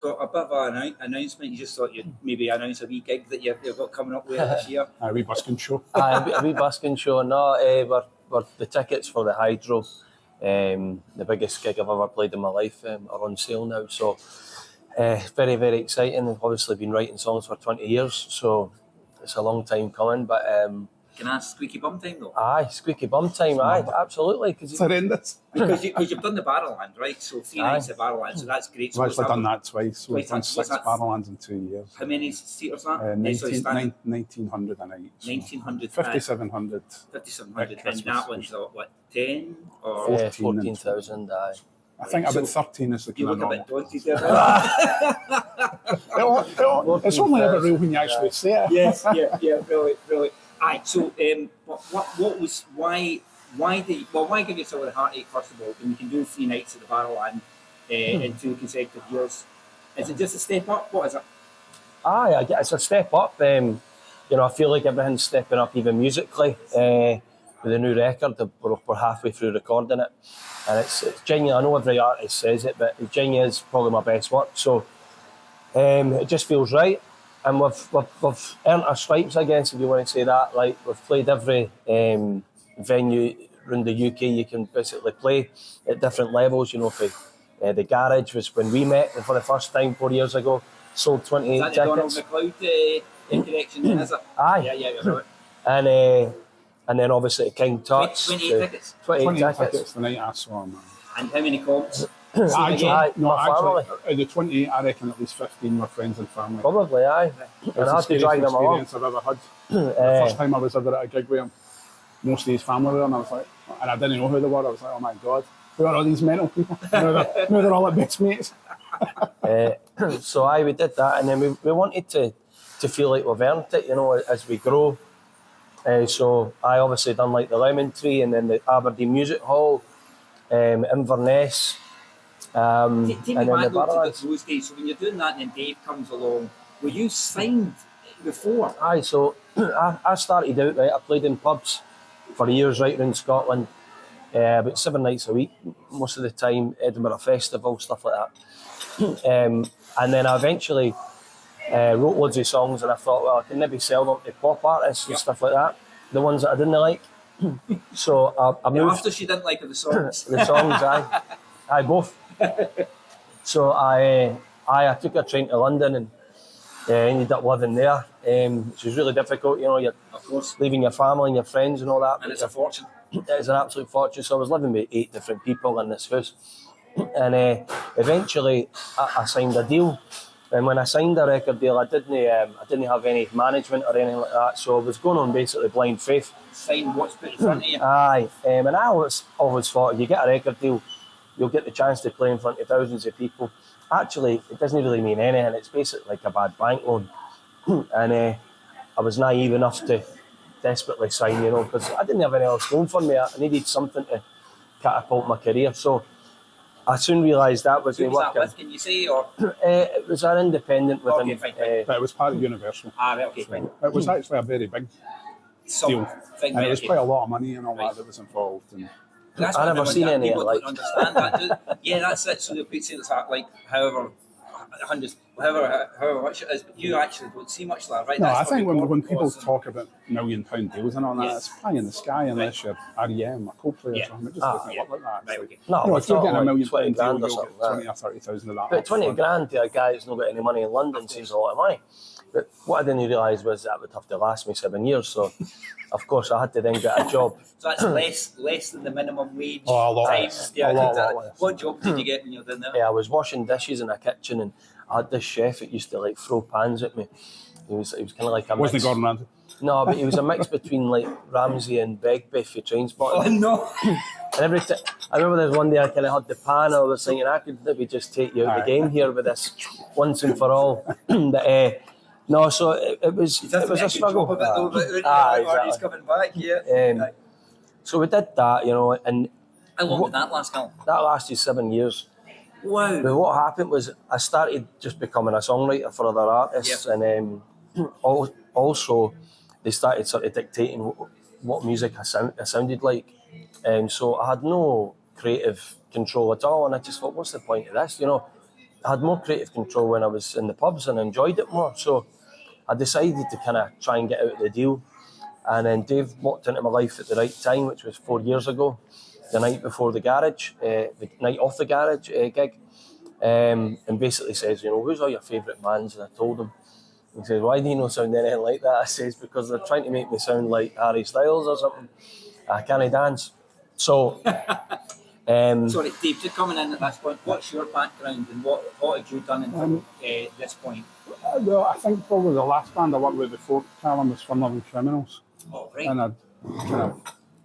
got a bit of an announcement. You just thought you'd maybe announce a wee gig that you've got coming up with this year. A wee busking show. A wee busking show. No, we're the tickets for the Hydro, the biggest gig I've ever played in my life, are on sale now. So very, very exciting. I've obviously been writing songs for 20 years, so it's a long time coming. But can I ask squeaky bum time though? Aye, squeaky bum time. Aye, absolutely. It's horrendous. Because you've done the Barrowland, right? So 3 nights at Barrowland, so that's great. So I've actually done that twice. So we've done What's 6 that? Barrowlands in 2 years. How many seaters that? 1900 a night. So 1900. 5,700. 5,700. And that one's what, 10 or 14,000. Aye. I think about 13 is the you kind look of a bit normal. daunted there. It's only ever real when you actually say it. Yes, yeah, brilliant. Aye, so what was why give yourself a heartache first of all when you can do 3 nights at the Barrowland in 2 consecutive years? Is it just a step up? What is it? Aye, I guess it's a step up. I feel like everything's stepping up even musically. With the new record, we're halfway through recording it, and it's genuine. I know every artist says it, but it genuinely is probably my best work. So it just feels right, and we've earned our stripes, I guess, if you want to say that. Like, we've played every venue around the UK you can basically play at different levels. For the Garage was when we met for the first time 4 years ago. Sold 28 tickets. Is that the Donald McLeod connection? Is it? Aye. Yeah. And then obviously at King Tut's. 28 tickets? 28 tickets the night I saw him. And how many comps? Actually, family. Out of the 28, I reckon at least 15 were friends and family. Probably, aye. And I had to drag them along. I've ever had. The first time I was ever at a gig with him, most of his family were there, and I was like, and I didn't know who they were. I was like, oh my God, who are all these mental people? Now they're all at best mates. So we did that, and then we wanted to feel like we've earned it, as we grow. So I obviously done like the Lemon Tree, and then the Aberdeen Music Hall, Inverness. Take me and then back the to those days. So when you're doing that, and then Dave comes along, were you signed before? Aye, so I started out, right, I played in pubs for years right around Scotland, about 7 nights a week, most of the time, Edinburgh Festival, stuff like that. And then I eventually wrote loads of songs, and I thought, well, I can maybe sell them to pop artists and stuff like that, the ones that I didn't like. So I moved. After she didn't like the songs. The songs, aye, both. So I took a train to London and ended up living there, which was really difficult. You're of course leaving your family and your friends and all that. And it's a fortune. It's an absolute fortune. So I was living with 8 different people in this house, and eventually I signed a deal. And when I signed the record deal, I didn't have any management or anything like that. So I was going on basically blind faith. Sign what's put in front of you. Aye, and I always thought if you get a record deal, you'll get the chance to play in front of thousands of people. Actually, it doesn't really mean anything. It's basically like a bad bank loan. And I was naive enough to desperately sign, because I didn't have anything else going for me. I needed something to catapult my career. So I soon realised that was Who was that with, can you say? Or? It was an independent with Okay, fine. But it was part of Universal. Right, okay, fine. It was actually a very big deal. Thing, and it was okay. quite a lot of money and all that was involved. And That's I never seen any people like. Don't understand that, do they? Yeah, that's it. So they'll say it's like however much it is, but you actually don't see much of that, right? no, That's I think when people awesome. talk about £1 million deals and all that, it's pie in the sky unless you're REM or Coldplay or something. It just doesn't work like that. Right, It's okay. like, No, if you're getting like £1 million 20 deal, grand or you'll something. get 20 or 30,000 of that. But 20 grand to a guy who's not got any money in London seems a lot of money. But what I didn't realise was that would have to last me 7 years. So, of course, I had to then get a job. So that's less than the minimum wage. Oh, a lot. Times. A lot less. What job did you get when you were doing that? Yeah, I was washing dishes in a kitchen, and I had this chef that used to like throw pans at me. He was kind of like a mix. Wasn't Gordon Ramsay? No, but he was a mix between like Ramsay and Begbie for Trainspotting. Oh no! And every time, I remember there's one day I kind of had the pan. I was thinking I could maybe just take you out of the game here with this once and for all. But no, so it was a struggle. He's coming back here. So we did that, and How long did that last, Cal? that lasted 7 years. Wow. But what happened was I started just becoming a songwriter for other artists, and also they started sort of dictating what music I sounded like. So I had no creative control at all, and I just thought, what's the point of this? I had more creative control when I was in the pubs and I enjoyed it more. So I decided to kind of try and get out of the deal. And then Dave walked into my life at the right time, which was 4 years ago, the night before the garage, the night off the garage gig. And basically says, you know, who's all your favourite bands? And I told him. He says, why do you not sound anything like that? I says, because they're trying to make me sound like Harry Styles or something. I can't dance. So... Sorry, Dave, just coming in at this point, what's your background and what had you done until this point? Well, I think probably the last band I worked with before Callum was Fun Loving Criminals. Oh, right. And I kind of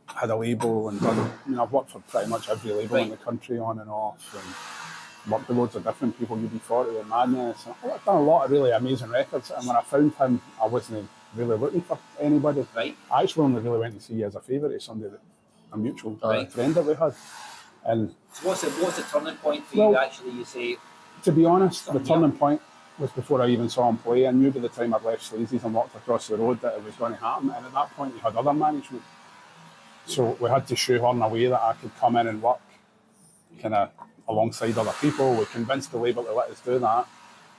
had a label and done, I've worked for pretty much every label in the country on and off, and worked with loads of different people, UB40 and Madness. And I've done a lot of really amazing records, and when I found him, I wasn't really looking for anybody. Right. I actually only really went to see you as a favour to somebody that a mutual friend that we had. And so what's the turning point for you, actually, you say? To be honest, the turning point was before I even saw him play. I knew by the time I'd left Sleazy's and walked across the road that it was going to happen, and at that point he had other management. So we had to shoehorn a way that I could come in and work kind of alongside other people. We convinced the label to let us do that,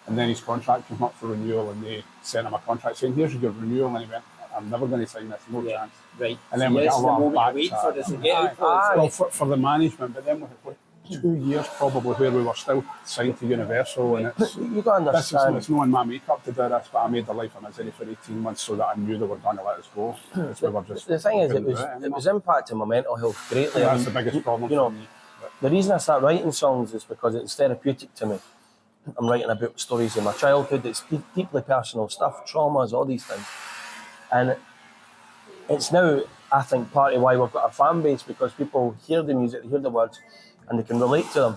and then his contract came up for renewal, and they sent him a contract saying, here's your renewal, and he went, I'm never going to sign this, no chance. Right. And then we got a lot of back well, for the management, but then we had 2 years probably where we were still signed to Universal, and it's you got to understand. It's not in my makeup to do this, but I made the life of misery for 18 months so that I knew they were going to let us go. So we were just, the thing is, it was impacting my mental health greatly. That's the biggest problem for me. The reason I started writing songs is because it's therapeutic to me. I'm writing about stories of my childhood. It's deeply personal stuff, traumas, all these things. And it's now, I think, partly why we've got a fan base, because people hear the music, they hear the words, and they can relate to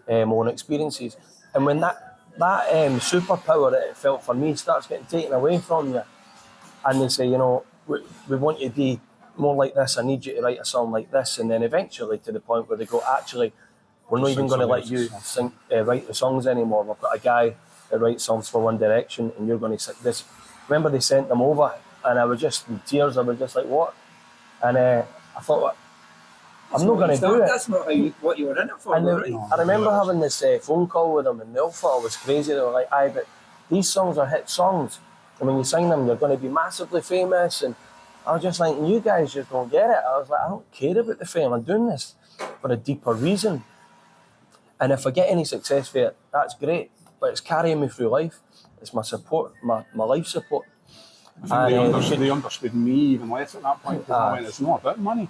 them, own experiences. And when that superpower that it felt for me starts getting taken away from you, and they say, you know, we want you to be more like this, I need you to write a song like this, and then eventually to the point where they go, actually, we're not even going to let you write the songs anymore. We've got a guy that writes songs for One Direction, and you're going to sing this. Remember they sent them over, and I was just in tears. I was just like, what? And I thought, well, I'm not going to do it. That's not what you were in it for. And I remember having this phone call with them, and they all thought I was crazy. They were like, aye, but these songs are hit songs, and when you sing them, you're going to be massively famous. And I was just like, you guys just don't get it. I was like, I don't care about the fame. I'm doing this for a deeper reason. And if I get any success for it, that's great. But it's carrying me through life. It's my support, my life support. I think they understood me even less at that point. I went, it's not about money.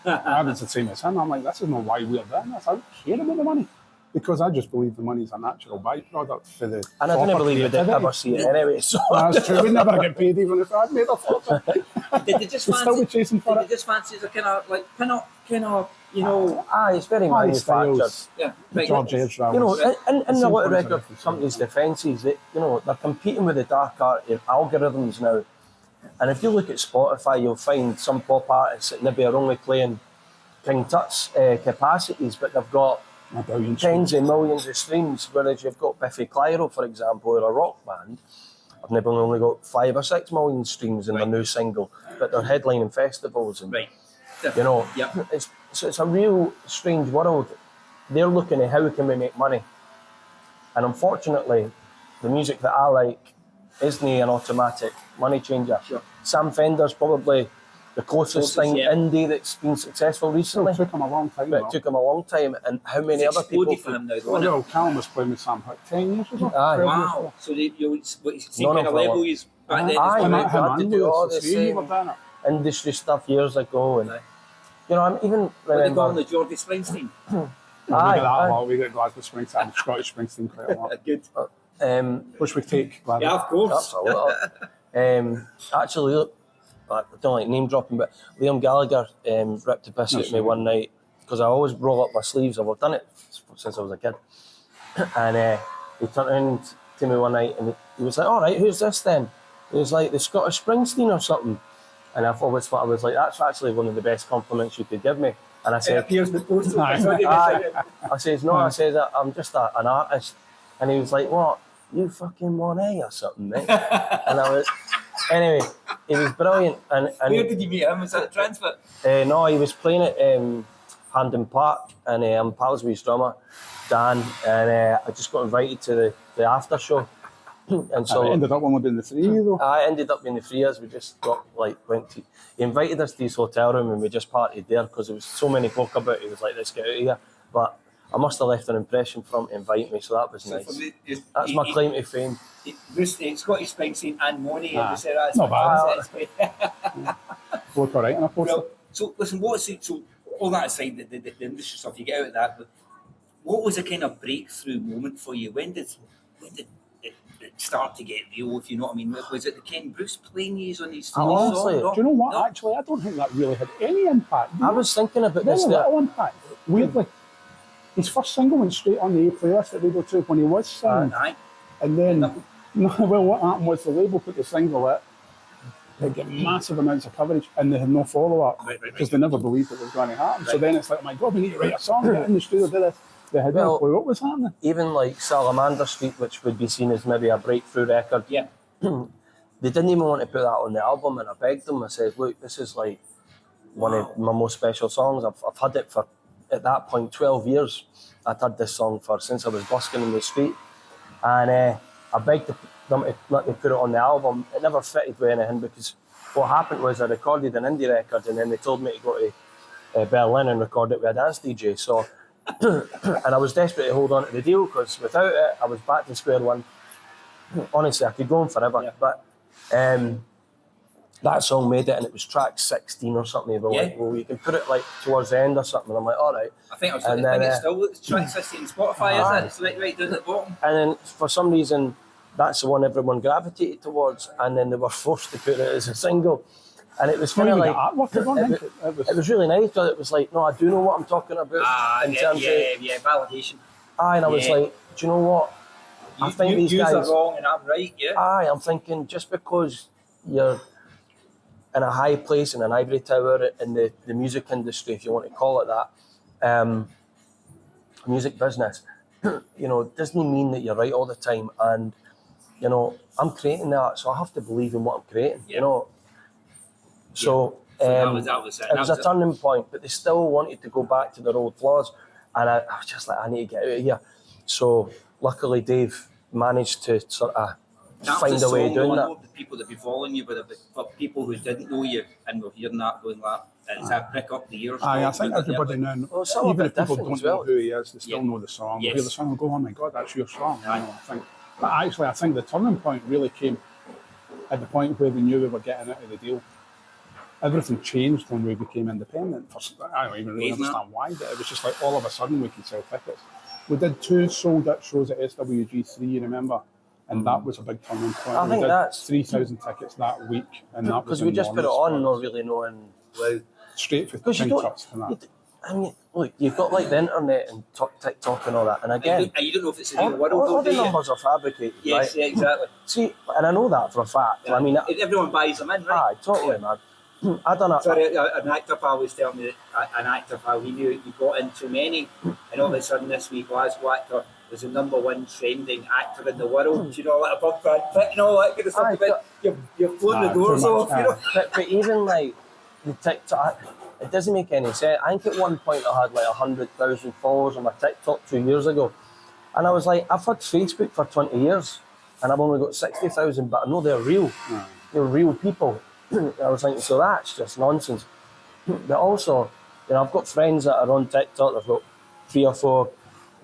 I was the same as him. I'm like, this is not why we're doing this. I don't care about the money. Because I just believe the money's a natural byproduct for the. And I didn't believe we'd ever see it anyway. So that's true. We'd never get paid even if I'd made a fortune. Did they just fancy the kind of like pin up, you know? It's very manufactured. Yeah, right. George Ezra. You know, in a lot of record companies' defences, they're competing with the dark art algorithms now. And if you look at Spotify, you'll find some pop artists that maybe are only playing King Tut's capacities, but they've got tens of millions of streams, whereas you've got Biffy Clyro, for example, who are a rock band. I've maybe only got 5 or 6 million streams in their new single, but they're headlining festivals. And, you know, it's a real strange world. They're looking at how can we make money. And unfortunately, the music that I like isn't an automatic money changer. Sure. Sam Fender's probably the closest thing indie that's been successful recently. It took him a long time. But it took him a long time, and how many other people? For him now, well, Callum was playing with Sam 10 years ago. Wow. So you same kind of level he's back then. We had to do all this industry stuff years ago, and you know, I'm even remember. They call the Geordie Springsteen. We get Glasgow Springsteen, Scottish Springsteen quite a lot. Good. Which we take. Gladys. Yeah, of course. Actually, look, I don't like name dropping, but Liam Gallagher ripped a piss at me one night because I always roll up my sleeves. I've done it since I was a kid. And he turned around to me one night and he was like, all right, who's this then? He was like, the Scottish Springsteen or something. And I was like, that's actually one of the best compliments you could give me. And I said, it appears in the poster. I says, no, I says, I'm just an artist. And he was like, what? You fucking 1A or something, mate? And I was, anyway, he was brilliant. And where did you meet him? Was that a transfer? No, he was playing at Hampden Park, and I'm pals with his drummer, Dan, and I just got invited to the after show. And so I ended up only being the three, though. I ended up being the three as we just he invited us to his hotel room and we just partied there because there was so many folk about. He was like, let's get out of here. But I must have left an impression for him to invite me, so that was nice. That's my claim to fame. Scottish Springsteen and Money. Not bad. Look all right in a poster. Well, so listen, so all that aside, the industry stuff, you get out of that, but what was a kind of breakthrough moment for you? When did it start to get real, if you know what I mean? Was it the Ken Bruce playing you on his Honestly, do you know what? No? Actually, I don't think that really had any impact. I was thinking about this. Very little impact. Weirdly, his first single went straight on the A playlist at Radio 2 when he was singing. And then, well, what happened was the label put the single out. They get massive amounts of coverage and they had no follow-up because they never believed it was going to happen. So then it's like, my God, we need to write a song, get in the studio, do this. They had no clue what was happening. Even like Salamander Street, which would be seen as maybe a breakthrough record, yeah, they didn't even want to put that on the album, and I begged them. I said, look, this is like one of my most special songs. I've had it for, at that point, 12 years. I'd had this song since I was busking in the street. And I begged them to let me put it on the album. It never fitted with anything because what happened was I recorded an indie record and then they told me to go to Berlin and record it with a dance DJ. So, and I was desperate to hold on to the deal because without it, I was back to square one. Honestly, I could go on forever. Yeah. But that song made it and it was track 16 or something. They were like, well, you can put it like towards the end or something. And I'm like, all right. I think it's still track 16 on Spotify, is it? It's right down at the bottom. And then for some reason, that's the one everyone gravitated towards. And then they were forced to put it as a single. And it was kind of like, it was really nice because it was like, no, I do know what I'm talking about in terms of validation. And I was like, do you know what? I think these guys are wrong and I'm right. Yeah. I'm thinking just because you're in a high place in an ivory tower in the music industry, if you want to call it that, music business, you know, it doesn't mean that you're right all the time. And you know, I'm creating that, so I have to believe in what I'm creating. You know. So it was a turning point, but they still wanted to go back to their old flaws, and I was just like, I need to get out of here. So luckily, Dave managed to sort of find a way of doing that. The people that be following you, but for people who didn't know you and were hearing that, going like, it's a prick up the ears. I think everybody now, even if people don't know who he is, they still know the song. They hear the song and go, oh my God, that's your song. You know, I think the turning point really came at the point where we knew we were getting out of the deal. Everything changed when we became independent. I don't even really understand why, but it was just like all of a sudden we could sell tickets. We did 2 sold-out shows at SWG3, you remember? And that was a big turning point. I think that's 3,000 tickets that week, and that was because we just put it on, not really knowing. Straight for TikTok and that. I mean, look, you've got like the internet and TikTok and all that, and again, you don't know if it's in the world. All the numbers are fabricated, right? Yeah, exactly. See, and I know that for a fact. Yeah. I mean, everyone buys them in, right? Totally, man. I don't know. Sorry, an actor pal was telling me that an actor pal, he knew he got in too many, and all of a sudden this week, Glasgow actor was the #1 trending actor in the world. You know, like above Brad Pitt and all that kind of stuff. But you're floating the doors off. You know? But even like the TikTok, it doesn't make any sense. I think at one point I had like 100,000 followers on my TikTok 2 years ago, and I was like, I've had Facebook for 20 years, and I've only got 60,000, but I know they're real. They're real people. I was thinking, so that's just nonsense. But also, you know, I've got friends that are on TikTok, they've got 3 or 4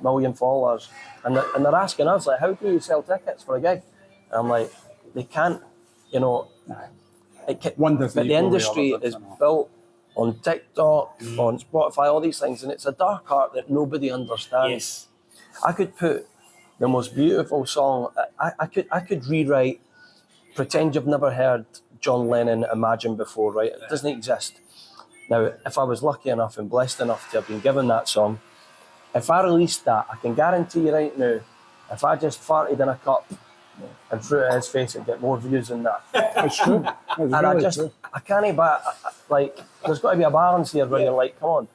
million followers, and they're asking us, like, how do you sell tickets for a gig? And I'm like, they can't, you know, but the industry is built on TikTok, on Spotify, all these things, and it's a dark art that nobody understands. Yes. I could put the most beautiful song, I could rewrite, pretend you've never heard John Lennon Imagine before, right? It doesn't exist. Now, if I was lucky enough and blessed enough to have been given that song, if I released that, I can guarantee you right now, if I just farted in a cup and threw it at his face, it'd get more views than that. It's true. And I can't, but like, there's got to be a balance here where you're like, come on.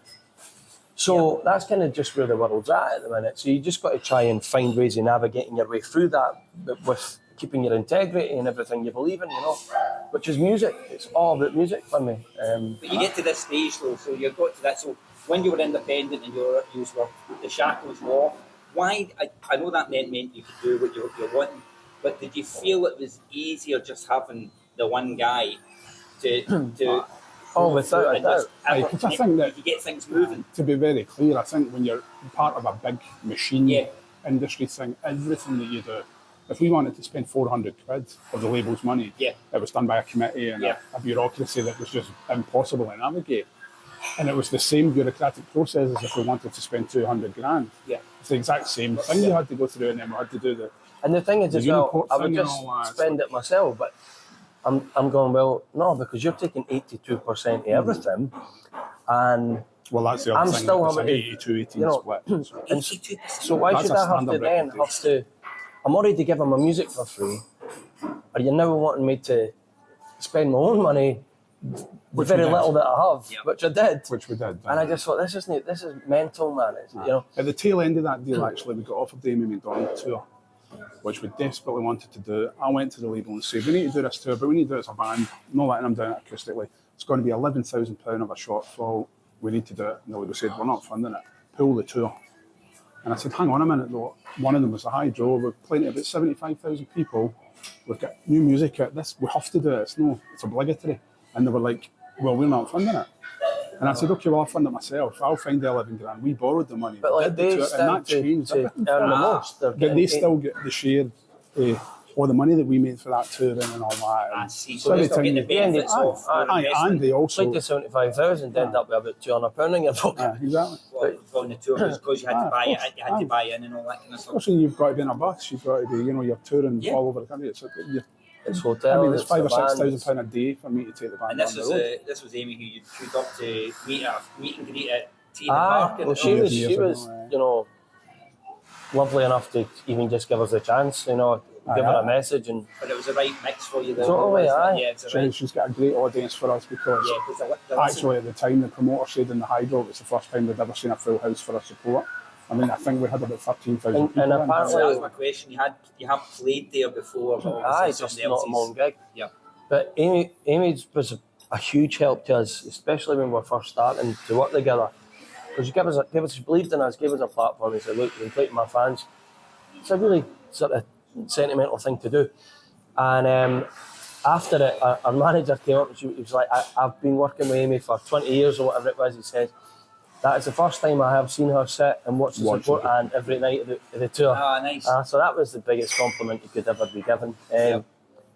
So that's kind of just where the world's at the minute. So you just got to try and find ways of navigating your way through that, but with keeping your integrity and everything you believe in, you know, which is music. It's all about music for me. But you get to this stage though, so you've got to that. So when you were independent and you were the shackles were off, why? I know that meant you could do what you're wanting, but did you feel it was easier just having the one guy to Oh, without a doubt. Because I think that you get things moving. To be very clear, I think when you're part of a big machine Yeah. industry thing, everything that you do, if we wanted to spend 400 quid of the label's money, Yeah. it was done by a committee and a bureaucracy that was just impossible to navigate. And it was the same bureaucratic process as if we wanted to spend 200 grand. Yeah. It's the exact same thing you had to go through, and then we had to do the. And the thing is, The as well, Uniport I would thing and just all that, spend it myself, but I'm going, well, no, because you're taking 82% of everything, and Well, that's the other I'm thing. still It's an having to, 82-18 you know, split. and 82%. so why That's should a I have to standard then reputation. have to? I'm already giving my music for free. Are you now wanting me to spend my own money, the Which very we did. little that I have, Yeah. which I did, Which we did. and I just thought this is mental, man. It's, you know, At the tail end of that deal, actually, we got offered the Amy McDonald tour, which we desperately wanted to do. I went to the label and said, we need to do this tour, but we need to do it as a band. No letting them down it acoustically. It's going to be £11,000 of a shortfall. We need to do it. And the label said, we're not funding it. Pull the tour. And I said, hang on a minute, though. One of them was the Hydro. We're playing to about 75,000 people. We've got new music out. This, we have to do it. It's obligatory. And they were like, well, we're not funding it. And I said, okay, well, I'll fund it myself. I'll find the 11 grand. We borrowed the money. but We like did the they tour, stand and that changed to everything. earn the most. They're But getting they paid. still get the share, all the money that we made for that touring and all that. I And see. so So every they're still time getting the you- benefits Aye, of your Aye, investment. and they also... Like the 75,000 end up with about £200 in your pocket. exactly. Well, on the tour because you had to Aye, buy of it, course. you had to Aye. buy in and all that kind of stuff. Especially you've got to be in a bus, you've got to be, you're touring Yeah. all over the country. It's hotel. I mean, it's it's £5,000 the or band, £6,000 a day for me to take the band And this on was the road. this was Amy who you queued up to meet and greet at Tea in the Aye, Park. well, and she all. was, Years she ago, was, aye. you know, lovely enough to even just give us a chance, you know, give her Aye. a message and But it was the right mix for you. Though, Totally, wasn't it? aye. Yeah, it's the right. She's got a great audience for us because Yeah, because the actually at the time the promoter said in the Hydro it was the first time they'd ever seen a full house for a support. I mean, I think we had about 13,000 And- people and in. apparently- So that was my question. You have played there before, but aye, obviously just somebody not a else's. long gig. Yeah. But Amy was a huge help to us, especially when we were first starting to work together. Because she believed in us, gave us a platform and said, look, you can play to my fans. It's a really sort of sentimental thing to do. And after it, our manager came up and he was like, I've been working with Amy for 20 years or whatever it was. He said, that is the first time I have seen her sit and watch the support and every night of the tour. Ah, nice. So that was the biggest compliment you could ever be given.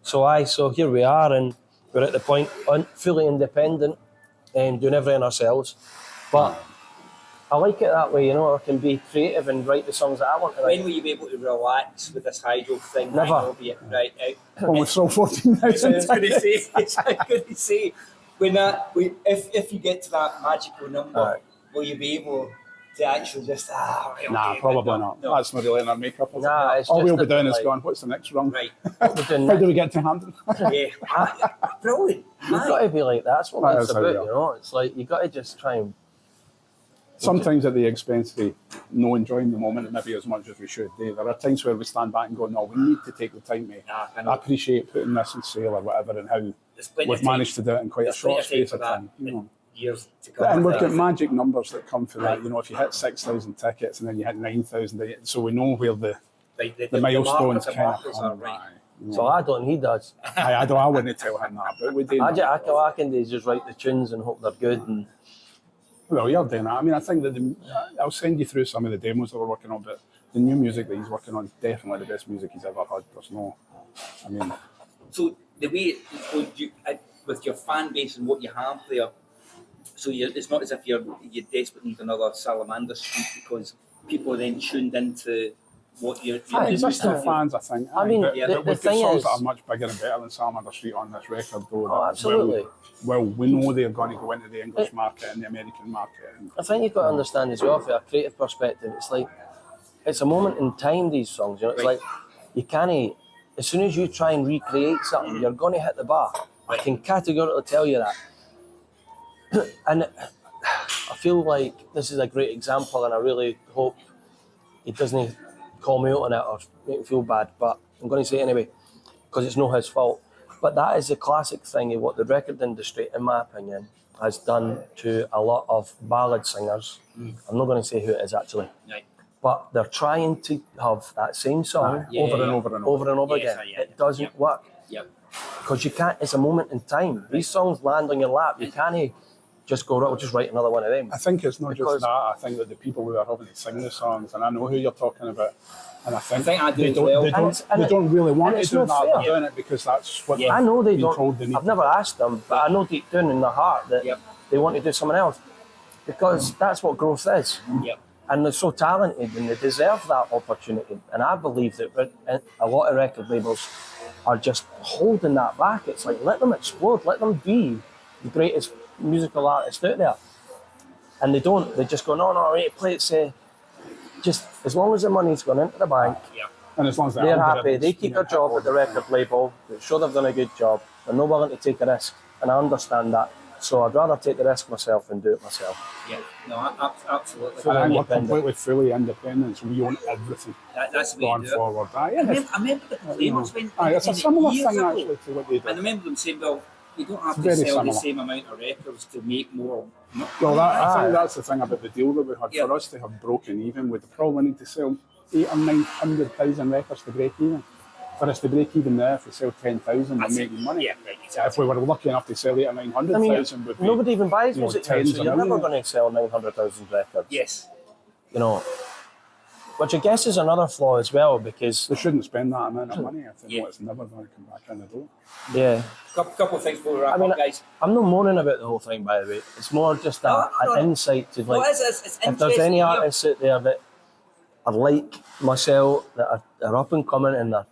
So here we are, and we're at the point, fully independent and doing everything ourselves. But I like it that way, you know, I can be creative and write the songs that I want to When write. will you be able to relax with this Hydro thing? Never. hanging over you? Right out. Well, we sold 14,000 I was going to tickets. say, if you get to that magical number, Right. will you be able to actually just right, Nah, okay, probably but not. No. That's not really in our makeup. Is Nah, it? it's All just we'll be that, doing is like- going, what's the next run? Right. What we're doing How now. do we get to Hampton? Yeah. Brilliant. You've got to be like that. That's what That life's is how about, we are. you know. It's like, you've got to just try and... Sometimes at the expense of no enjoying the moment maybe as much as we should. There are times where we stand back and go, no, we need to take the time I to know. appreciate putting this on sale or whatever and how There's plenty we've of time. managed to do it in quite a There's plenty short of time space for of that. time. You know. Years to come. And we've got magic numbers that come for that. You know, if you hit 6,000 tickets and then you hit 9,000, so we know where the milestones kind of markers are come. right. So I don't need us. I wouldn't tell him that, but we do. I can just write the tunes and hope they're good. And Well, you're doing that. I mean, I think that I'll send you through some of the demos that we're working on, but the new music that he's working on is definitely the best music he's ever had. There's no, I mean, So the way with your fan base and what you have there, so it's not as if you desperately need another Salamander Street because people are then tuned into what you're doing. existing fans, I think. I mean, but, the but we've got thing songs is- that are much bigger and better than Salamander Street on this record, though. Oh, that absolutely. Well, we know they're going to go into the English market and the American market. And I think you've got to understand as well, from a creative perspective, it's like, it's a moment in time, these songs, you know, it's Right. like, you can't, as soon as you try and recreate something, you're going to hit the bar. I can categorically tell you that. And I feel like this is a great example, and I really hope he doesn't call me out on it or make me feel bad, but I'm going to say it anyway, because it's not his fault. But that is the classic thing of what the record industry, in my opinion, has done to a lot of ballad singers. I'm not going to say who it is actually. Right. But they're trying to have that same song over and over again. It doesn't work. Yep. Because you can't, it's a moment in time. These songs land on your lap. You can't just go, right, we'll just write another one of them. I think it's not just that. I think that the people who are having to sing the songs, and I know who you're talking about, and I think I do they as don't, well. they don't really want to it's do not that. fair. They're doing it because that's what I know they they're don't. told they need I've to never do. asked them, but I know deep down in their heart that they want to do something else. Because that's what growth is. Yep. And they're so talented and they deserve that opportunity. And I believe that a lot of record labels are just holding that back. It's like, let them explode, let them be the greatest musical artist out there. And they don't. They just go, no, right, play it, just as long as the money's gone into the bank, And as long as they're happy, they keep their job at the record label, they're sure they've done a good job, they're not willing to take a risk. And I understand that. So I'd rather take the risk myself and do it myself. Yeah, no, absolutely. And we're completely, fully independent, so we own everything That's the way going you do it. forward. I remember the Flamers when It's a similar thing actually to what they do. And I remember them saying, well, you don't have to Very sell the similar. same amount of records to make more. Well, I think that's the thing about the deal that we had. For us to have broken even, we'd probably need to sell 800,000 or 900,000 records to break even. For us to break even there, if we sell 10,000, we're making money. Yeah, right, exactly. If we were lucky enough to sell 800,000 or 900,000, would be, nobody even buys you know, music now, tens so of you're never millions. going to sell 900,000 records. Yes. You know, which I guess is another flaw as well, because They shouldn't spend that amount of money if they know it's never going to come back in the door. yeah. Couple of things before we wrap up, guys. I'm not moaning about the whole thing, by the way. It's more just an insight to like, it's if there's any artists out there that are like myself, that are up and coming and they're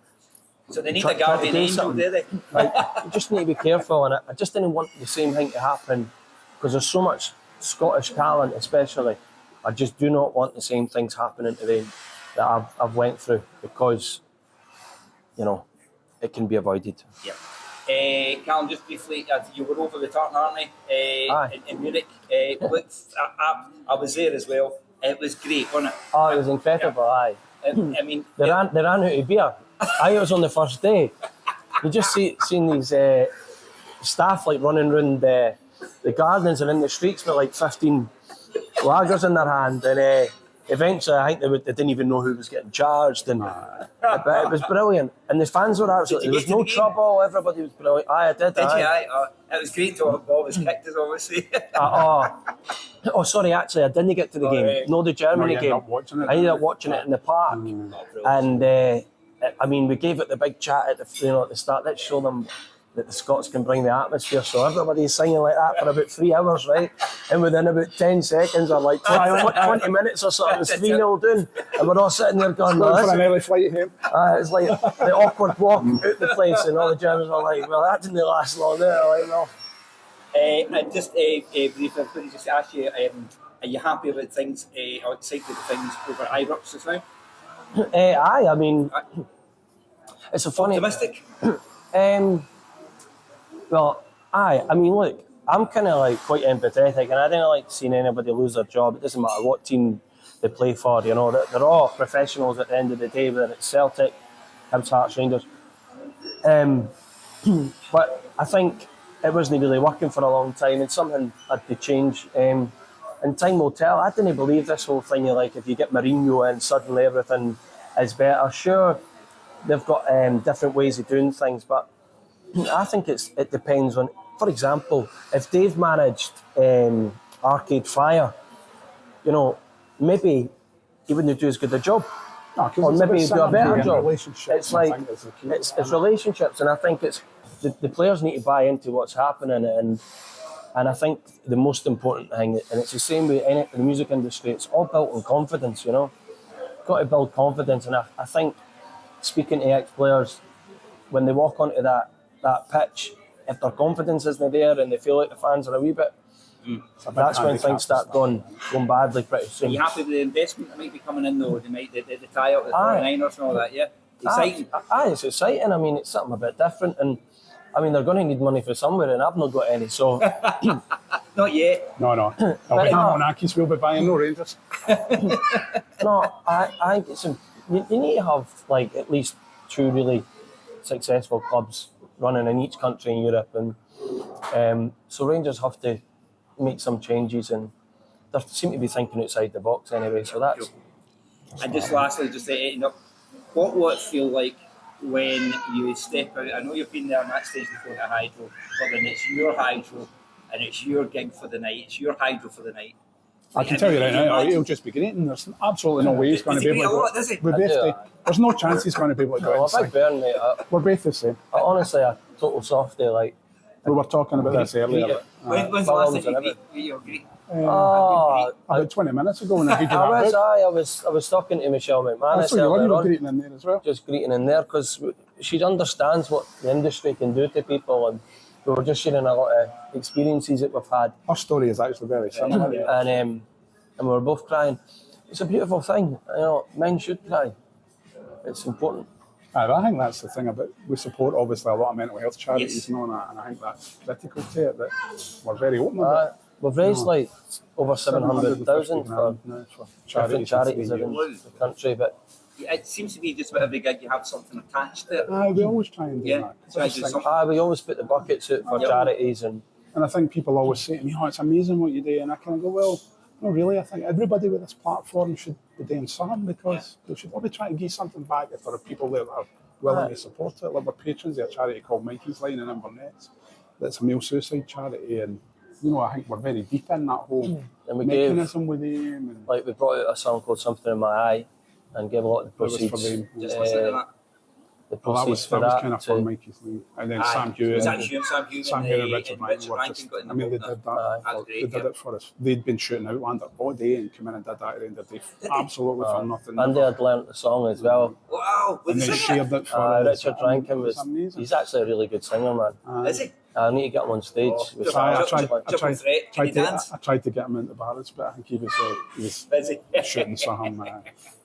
So they need try- a guardian try to do angel, something. do they? like, you just need to be careful, and I just didn't want the same thing to happen because there's so much Scottish talent, especially. I just do not want the same things happening to them that I've went through, because you know it can be avoided. Yeah. Callum, just briefly, you were over the Tartan Army in Munich. Look, I was there as well. It was great, wasn't it? Oh, it was incredible. Aye. I mean, They ran out of beer. I was on the first day. You just seen these staff like running around the gardens and in the streets with like 15 lagers in their hand, and eventually I think they didn't even know who was getting charged, and but it was brilliant. And the fans were absolutely. There was no trouble. Everybody was brilliant. Aye, I did. Did you? It was great to have Bob was kicked, as obviously. Oh, sorry. Actually, I didn't get to the game. Right. No, the Germany No, you ended game. up watching it. I ended up watching it in the park, and I mean, we gave it the big chat at the start. Let's show them that the Scots can bring the atmosphere. So everybody's singing like that for about 3 hours, right? And within about 10 seconds or like 20 minutes or something, it's 3-0 down, and we're all sitting there going, Going "No, for an this early flight home. it's like the awkward walk out the place," and all the Germans are like, "Well, that didn't last long." There, like, no. And just briefly, I could just ask you, are you happy about things, or excited about things over Ibrox just now? Aye, I mean, it's a funny. Optimistic? Well, aye. I mean, look, I'm kind of like quite empathetic, and I don't like seeing anybody lose their job. It doesn't matter what team they play for. You know, they're all professionals at the end of the day, whether it's Celtic, Hibs, Hearts, Rangers. But I think it wasn't really working for a long time, and something had to change. And time will tell. I didn't believe this whole thing of like, if you get Mourinho in, suddenly everything is better. Sure, they've got different ways of doing things, but I think it depends on. For example, if Dave managed Arcade Fire, you know, maybe he wouldn't do as good a job, or maybe he'd do a better job. It's like it's relationships, and I think it's the players need to buy into what's happening, and I think the most important thing, and it's the same way in the music industry, it's all built on confidence. You know, you've got to build confidence, and I think speaking to ex-players, when they walk onto that pitch, if their confidence isn't there and they feel like the fans are a wee bit, that's when things start going badly pretty soon. Are you happy with the investment that might be coming in though? They might the tie-up with the 49ers and all that, yeah? Exciting. Aye, it's exciting. I mean, it's something a bit different, and I mean, they're going to need money for somewhere, and I've not got any, so... Not yet. No. I'll be on Aki's, we'll be buying no Rangers. No, I think you need to have like at least 2 really successful clubs running in each country in Europe, and so Rangers have to make some changes, and they seem to be thinking outside the box anyway. So that's. And just lastly, just to end up, what will it feel like when you step out? I know you've been there on that stage before the Hydro, but then it's your Hydro and it's your gig for the night. It's your Hydro for the night. I can tell you right now, he'll just be great, and there's absolutely no way he's going to be able to go. There's no chance he's going to be able to go. I'm a big Burn, mate. We're both the same. Honestly, a total softy. Like we were talking about this earlier. When's the last time you beat your great? About 20 minutes ago when I beat you. I was talking to Michelle McManus earlier you were on, greeting in there as well. just greeting in there because she understands what the industry can do to people, and we were just sharing a lot of experiences that we've had. Her story is actually very similar. And we were both crying. It's a beautiful thing, you know. Men should cry. It's important. I think that's the thing about, we support obviously a lot of mental health charities and all that, and I think that's critical to it, that we're very open about it. We've raised like over 700,000 for charities different charities around the country, but it seems to be just about every gig you have something attached to it. We always try and do that. So I do something. we always put the buckets out for charities, and I think people always say to me, "Oh, it's amazing what you do," and I kind of go, "Well, no, really. I think everybody with this platform should be doing something, because they should all be trying to give something back if there are people there that are willing to support it." Like, we're patrons of a charity called Mikey's Line in Inverness. That's a male suicide charity, and you know, I think we're very deep in that whole mechanism with them. And like we brought out a song called "Something in My Eye" and gave a lot of the proceeds. Just listen to that. The that was proceeds for that kind of for Mikey's Line, and then Sam Hewitt. Sam Hewitt and Richard Rankin got in the they book. did that. They did it for us. They'd been shooting Outlander all day and came in and did that at the end of the day. Absolutely for nothing. And they had learnt the song as well. Wow! And they shared it for us. Richard Rankin he's actually a really good singer, man. Is he? I need to get him on stage. I tried to get him into Barrett's, but I think he was busy shooting something.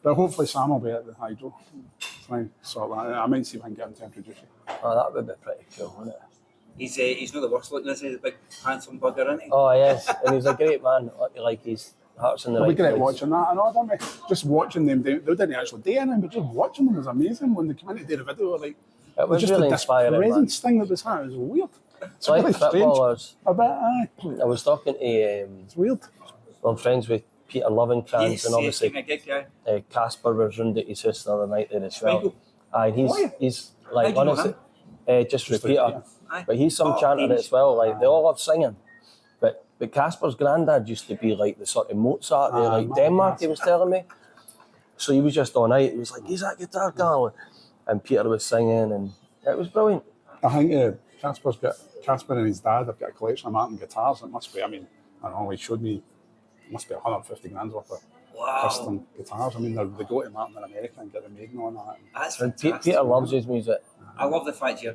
But hopefully Sam will be at the Hydro. Try and sort that out. I might see if I can get him to introduce you. Oh, that would be pretty cool, wouldn't it? He's not the worst looking, is he? The big handsome bugger, isn't he? Oh yes, and he's a great man. Like his heart's in the right place. It'll be great place. watching that and all, didn't we? Just watching them, they didn't actually do anything, but just watching them was amazing. When they came in to do the video, like, it was just really this inspiring, presence thing that was happening. It was weird. It's like really footballers. A bit, aye. I was talking to It's weird. I'm friends with Peter Lovencrantz, and obviously Casper was round at his house the other night there as well. Aye, he's like honestly, just for Peter, but he's some chanter as well. Like they all love singing, but Casper's granddad used to be like the sort of Mozart there, like Denmark. He was telling me, so he was just all night. He was like, "He's that guitar guy," and Peter was singing, and it was brilliant. I think Casper and his dad have got a collection of Martin guitars. It must be, I mean, I don't know, he showed me, it must be 150 grand worth of custom guitars. I mean, they go to Martin in America and get them made and all that. That's And fantastic. Peter loves his music. I love the fact you're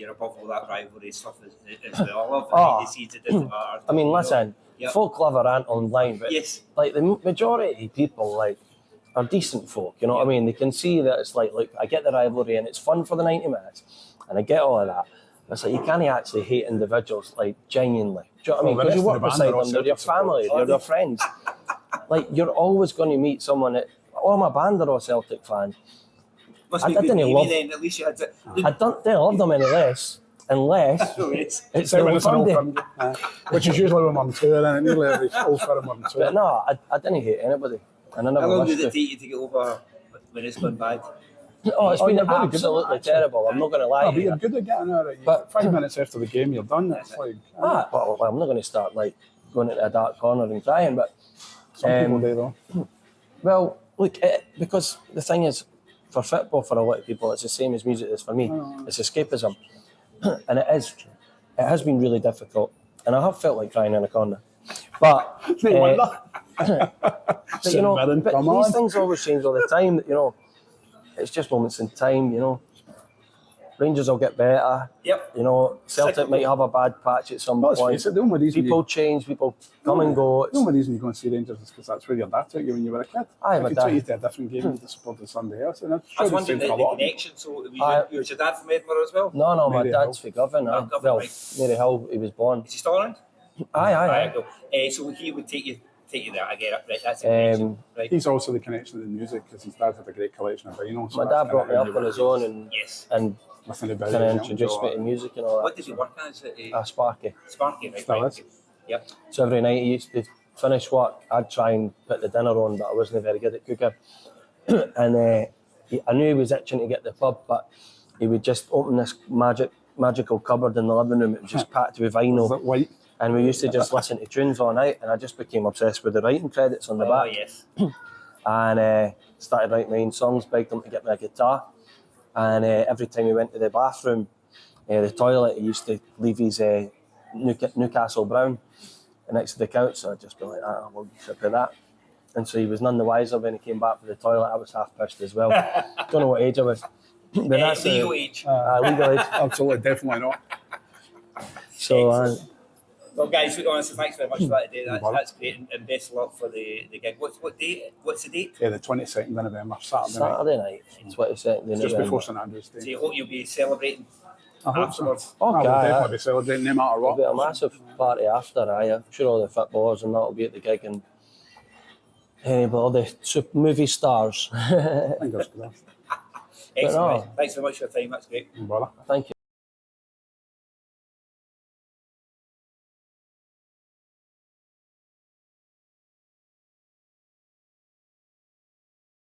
above all that rivalry stuff as well. I love the scenes of different art. I mean, listen, folk love a rant online, but like the majority of people like are decent folk. You know what I mean? They can see that it's like, look, I get the rivalry and it's fun for the 90 minutes, and I get all of that. It's like you can't actually hate individuals like genuinely. Do you know what I mean? Because you work beside them, they're your family, they're your friends. Like you're always going to meet someone that, oh, my band are all Celtic fans. Must be good then, at least you had to. I don't love them any less, unless it's the Old Firm Day. Which is usually when I'm touring, and nearly every Old Firm when I'm touring. But no, I didn't hate anybody, and I never How long wished did it to. take you to get over when it's gone bad? Oh, it's been you're very good at absolutely that, terrible. I'm not going to lie But to you're you. good at getting out of it. But 5 minutes after the game, you're done. It's like, Well, I'm not going to start like going into a dark corner and crying, but some people do though. well, look, because the thing is, for football, for a lot of people, it's the same as music is for me. It's escapism, and it has been really difficult, and I have felt like crying in a corner. But you know, but these things always change all the time. You know, it's just moments in time. You know, Rangers will get better. Yep. You know, Celtic might have a bad patch at some point. Face it, the only reason People change, people come and go. The only reason you go and see Rangers is because that's where your dad took you when you were a kid. Aye, if you took you to a different game, you'd have supported somebody else. And I'm I was sure wondering the connection. So was your dad from Edinburgh as well? No, my Mary dad's from Govan. Well, right. Mary Hill, he was born. Is he still around? Aye. So he would take you there. I get it. Right, that's the connection. Right. He's also the connection to the music because his dad had a great collection of vinyl. My dad brought me up on his own, and Listening to kind of videos, introduced me to music and all that. What did you work as at Sparky. Sparky? Right, Still right. is. Yep. So every night he used to finish work, I'd try and put the dinner on, but I wasn't very good at cooking. And I knew he was itching to get the pub, but he would just open this magical cupboard in the living room. It was just packed with Was vinyl. it white? And we used to just listen to tunes all night, and I just became obsessed with the writing credits on the Oh back. yes. And started writing my own songs, begged him to get me a guitar. And every time we went to the bathroom, the toilet, he used to leave his Newcastle Brown next to the couch, so I'd just be like, we'll sip of that. And so he was none the wiser when he came back for the toilet. I was half pissed as well. Don't know what age I was. But that's Legal age. legal age. Absolutely, definitely not. So Well, guys, honestly, thanks very much for that today. No bother. That's great, and best of luck for the gig. What's the date? Yeah, the 22nd of November, Saturday night. Saturday night, 22nd. Just before St Andrew's So Day. you hope you'll be celebrating I hope so. afterwards. Oh, I will God, definitely be celebrating no matter There'll be a what. massive party after. I'm sure all the footballers and that will be at the gig, and all the movie stars. Fingers crossed. Excellent. no. Thanks very much for your time. That's great. No bother. Thank you.